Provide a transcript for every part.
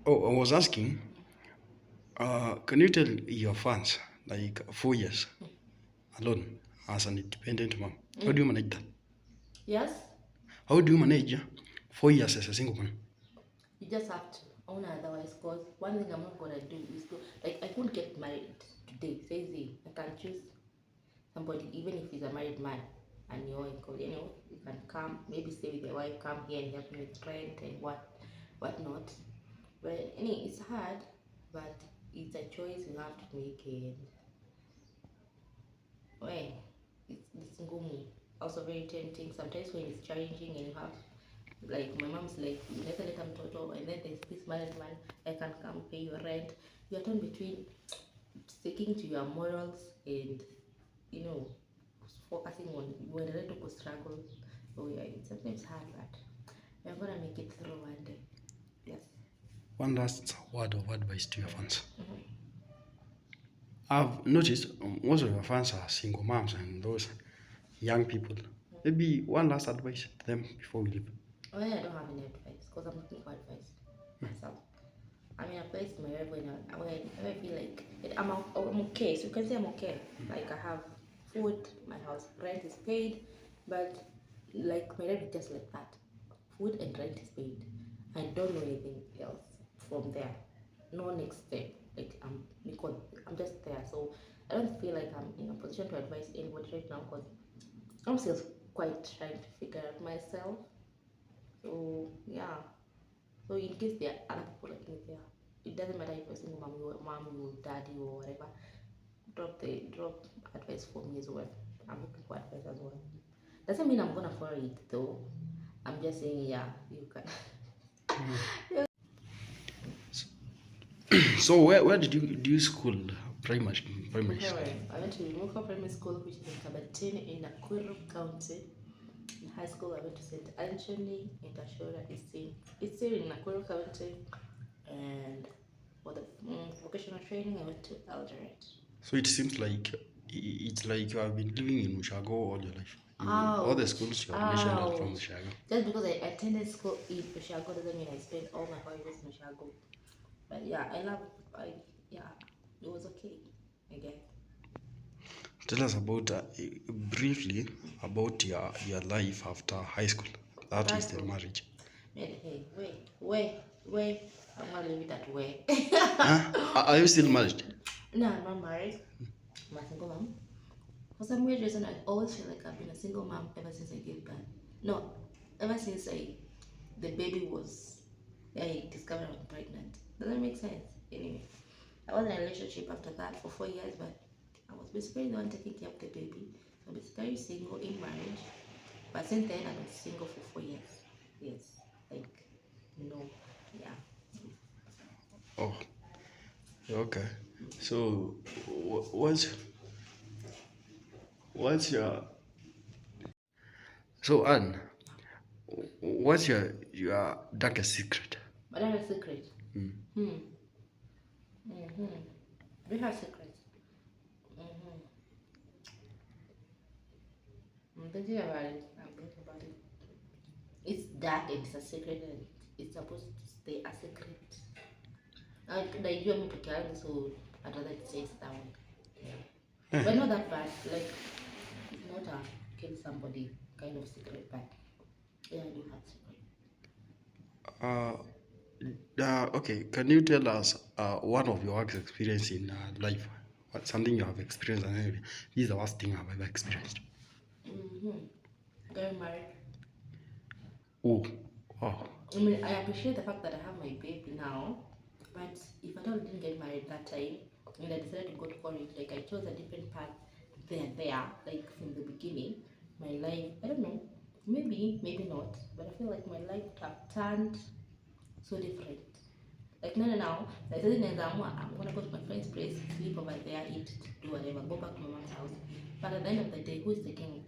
Oh, I was asking, can you tell your fans, like 4 years alone as an independent mom? How do you manage that? Yes, How do you manage 4 years as a single mom? you just have to own otherwise. Cause one thing I'm not gonna do is to like I couldn't get married today. Say I can choose somebody even if he's a married man and you're in college. You can come maybe stay with your wife, come here and help me with rent and whatnot. But it's hard, but it's a choice you have to make and well, it's ngumu. Also very tempting sometimes when it's challenging and you have like my mom's like unaweza leta mtoto and then there's this married man I can come pay your rent. You're torn between sticking to your morals and you know focusing on when to go struggle. So yeah, it's sometimes hard, but we're gonna make it through one day. Yes. One last word of advice to your fans. Mm-hmm. I've noticed most of your fans are single moms and those young people. Maybe one last advice to them before we leave. Oh yeah, I don't have any advice because I'm looking for advice myself. I'm in a place in my life when I feel like I'm okay. So you can say I'm okay. Like I have food, my house rent is paid, but like my life is just like that. Food and rent is paid. I don't know anything else from there. No next step. Like I'm just there. So I don't feel like I'm in a position to advise anybody right now because I'm still quite trying to figure out myself. So yeah. So in case there are other people like me there, it doesn't matter if you're single mom, you, daddy, or whatever. Drop advice for me as well. I'm looking for advice as well. Doesn't mean I'm gonna follow it though. I'm just saying, yeah, you can. So where did you school primary school? I went to Muka Primary School, which is in Kabatini in Nakuru County. In high school, I went to St. Anthony in Tashora. It's still in Nakuru County. And for the vocational training, I went to Eldoret. So it seems like it's like you have been living in Ushago all your life. All the schools you have mentioned are from Ushago. Just because I attended school in Ushago doesn't mean I spent all my holidays in Ushago. But yeah, yeah, it was okay, I guess. Tell us about briefly about your life after high school. That is the marriage. Hey, wait. I'm gonna leave it at way. Huh? Are you still married? No, I'm not married. I'm a single mom. For some weird reason, I always feel like I've been a single mom ever since I gave birth. No, ever since the baby was, I discovered I'm pregnant. Doesn't make sense. Anyway, I was in a relationship after that for 4 years, but I was basically the one taking care of the baby. So basically single in marriage. But since then, I've been single for 4 years. Yes, like no, yeah. Oh, okay. So what's your so Anne? What's your darkest secret? But I have a secret. Mm. Hmm. Mm-hmm. We have secrets. Mm-hmm. I'm thinking about it. I'm thinking about it. It's dark and it's a secret and it's supposed to stay a secret. Naijua mi peke yangu, so I'd rather it stays down. Yeah. But not that bad. Like it's not a kill somebody kind of secret, but yeah, I do have secret. Okay, can you tell us one of your work experience in life? What something you have experienced and this is the worst thing I've ever experienced. Mm-hmm. Getting married. Oh, wow. I mean, I appreciate the fact that I have my baby now, but if I didn't get married that time and I decided to go to college, like I chose a different path there, like from the beginning, my life, I don't know, maybe not, but I feel like my life would have turned so different. Like now, like I'm gonna go to my friend's place, sleep over there, eat, do whatever, go back to my mom's house. But at the end of the day, who is taking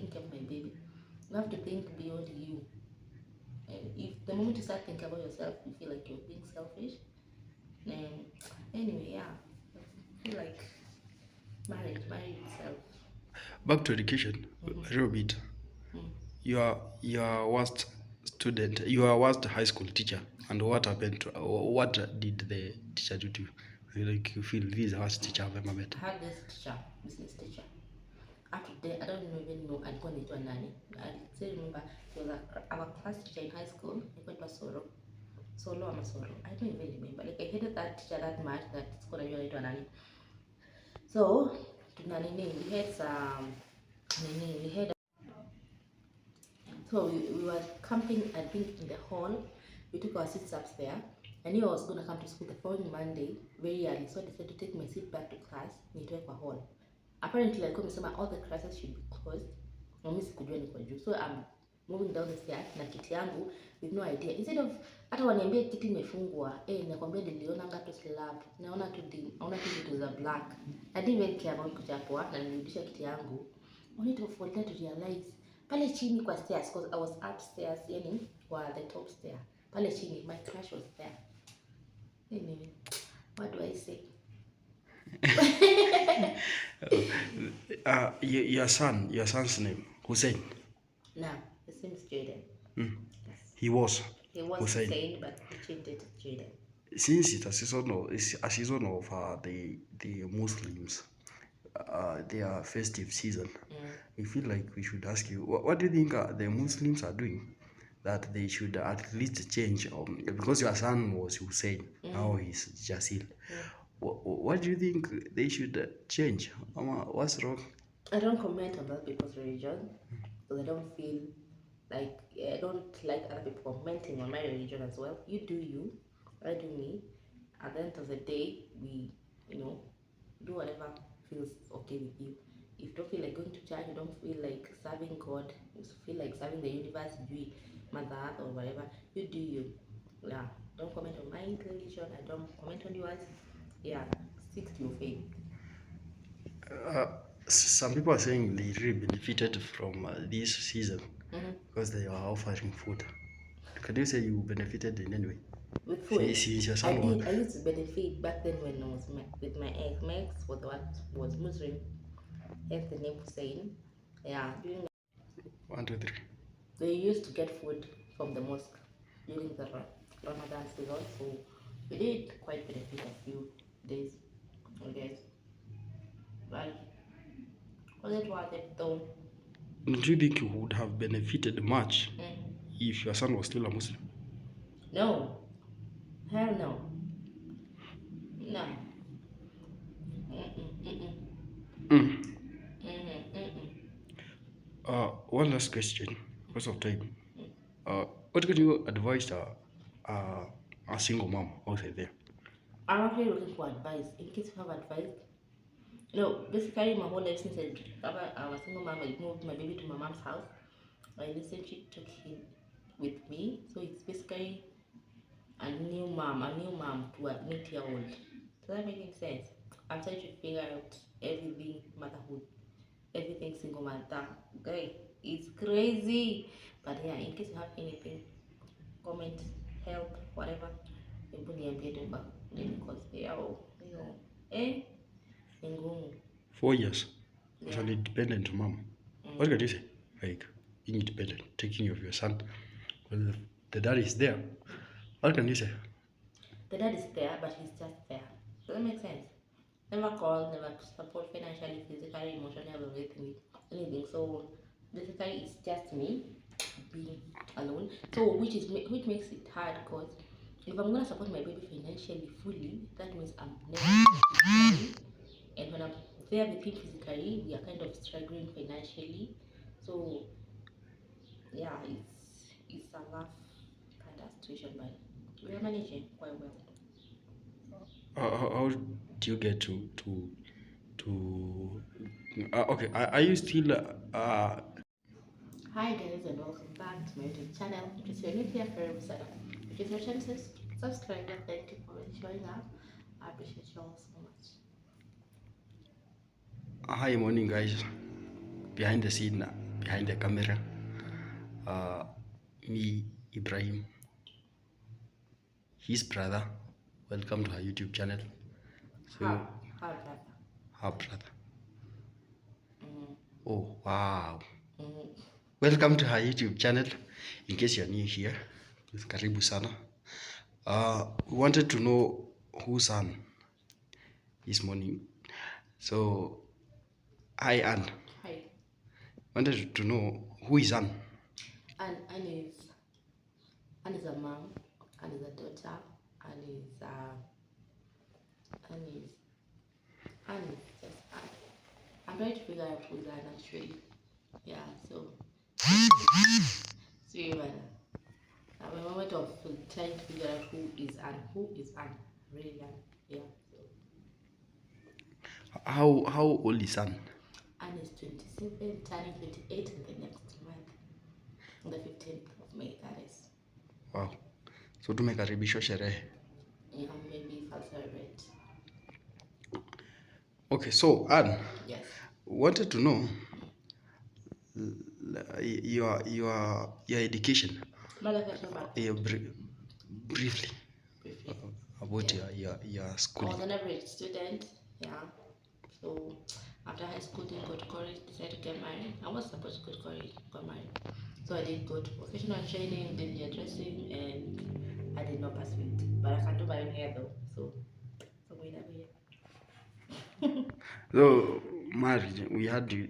care of my baby? You have to think beyond you. And if the moment you start thinking about yourself, you feel like you're being selfish. And anyway, yeah, I feel like marriage itself. Back to education, a little bit. Mm. Your worst student, your worst high school teacher. And what happened? What did the teacher do to you? Like you feel this is the worst teacher I've ever met? I had this teacher, business teacher. Up to date, I don't even know alikuwa anaitwa nani. I still remember he was our class teacher in high school. Alikuwa anaitwa Solo ama Soro. I don't even remember. Like I hated that teacher that much that sikuwa najua anaitwa nani. So tuna nini, we had some nini, we had so we were camping, I think, in the hall. We took our seats upstairs. I knew I was going to come to school the following Monday very early, so I decided to take my seat back to class, nitoe kwa hall. Apparently, alikuwa amesema all the classes should be closed. Na mimi sikujua niko juu. So I'm moving down the stairs na kiti yangu with no idea. Instead of hata waniambie kiti imefungwa, nakwambia niliona ngato slab. Naona tu vitu za black. I didn't even care about kuchapwa na nilirudisha kiti yangu. Only for that to realize pale chini kwa stairs, because I was upstairs, yani kwa the top stair. Pale chini my crush was there. Anyway, what do I say? Your son's name, Hussein? No, his name is Jaden. Yes. He was Hussein, but he changed it to Jaden. Since it is a season of the Muslims, their festive season, I feel like we should ask you, what do you think the Muslims are doing that they should at least change? Because your son was Hussein, now he's Jasil. What do you think they should change? What's wrong? I don't comment on other people's religion because I don't feel like I don't like other people commenting on my religion as well. You do you, I do me. At the end of the day, we, do whatever feels okay with you. If you don't feel like going to church, you don't feel like serving God, you feel like serving the universe, Mother Earth or whatever, you do you. Yeah, don't comment on my religion. I don't comment on yours. Yeah, stick to your faith. Some people are saying they really benefited from this season because they are offering food. Can you say you benefited in any way? With food? Since your son I used to benefit back then when I was with my ex. My ex was Muslim, hence the name Hussein. Yeah, during 1, 2, 3. They used to get food from the mosque during the Ramadan season, so we did quite benefit a few days, I guess. But was it worth it though? Do you think you would have benefited much if your son was still a Muslim? No. Hell no. No. One last question, because of time. What can you advise a single mom outside there? I'm actually looking for advice. In case you have advice, basically my whole life since I was a single mom, I moved my baby to my mom's house. My relationship took him with me, so it's basically a new mom to a 8-year-old. Does that make sense? I'm trying to figure out everything motherhood, everything single mother. Okay, it's crazy. But yeah, in case you have anything, comment, help, whatever, because ni ngumu. 4 years as an independent mom. What can you say? Like independent, taking care of your son. Well, the dad is there. What can you say? The dad is there, but he's just there. Does that make sense? Never call, never support financially, physically, emotionally, anything. So basically, it's just me being alone. So which makes it hard, because if I'm gonna support my baby financially fully, that means I'm never physically, and when I'm there with him physically, we are kind of struggling financially. So yeah, it's a rough kind of situation, but we are managing quite well. How do you get to okay, are you still Hi guys, and welcome back to my YouTube channel. If you're new here, if you're trying to subscribe, thank you for showing up. I appreciate you all so much. Hi, morning guys. Behind the scene, behind the camera, me, Ibrahim, his brother. Welcome to her YouTube channel. So, Her brother. Her brother. Oh wow. Welcome to her YouTube channel. In case you're new here, karibu sana. We wanted to know whose son this morning. So, hi Anne. Hi. Wanted to know who is Anne. Anne is a mom, Anne is a daughter, Anne is Anne is just Anne. I'm trying to figure out who's Anne actually. Yeah, so it's really bad. I'm a moment of trying to figure out who is Anne. Who is Anne? Really Anne. Yeah. So How old is Anne? Anne is 27, turning 28 in the next month. On the 15th of May, that is. Wow. So tumekaribishwa sherehe. Yeah, maybe if I'll celebrate. Okay, so Anne, Yes. wanted to know your education. Briefly about your schooling. I was an average student, yeah. So after high school, didn't go to college, decided to get married. I was supposed to go to college, got married. So I did go to vocational training, did hairdressing, and I did not pursue it. But I can do my own hair though, so we never here. So marriage, we had to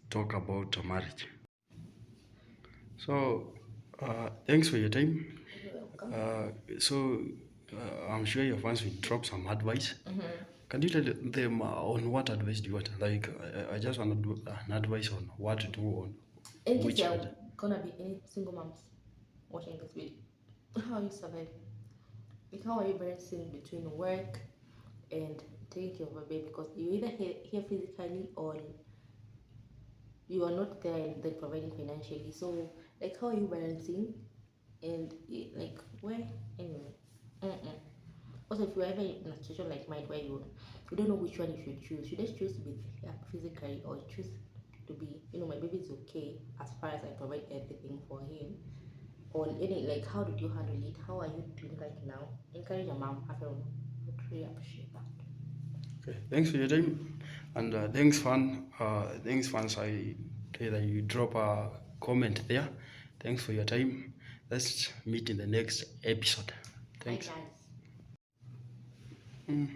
talk about marriage. So thanks for your time. You're welcome. I'm sure your fans will drop some advice. Can you tell them on what advice do you want? Like, I just want to do an advice on what to do on In case which. you're gonna be any single moms watching this video, how are you surviving? Like, how are you balancing between work and taking care of a baby? Because you're either here physically or you are not there and then providing financially. So, like, how are you balancing? And like, where anyway? Mm-mm. Also, if you're ever in a situation like mine where you don't know which one you should choose, you just choose to be there physically or choose to be, my baby is okay as far as I provide everything for him. Or any, like, how did you handle it? How are you doing right now? Encourage your mom. I would really appreciate that. Okay, thanks for your time, and thanks fans. I tell that you drop a comment there. Thanks for your time. Let's meet in the next episode. Thanks. Hi guys.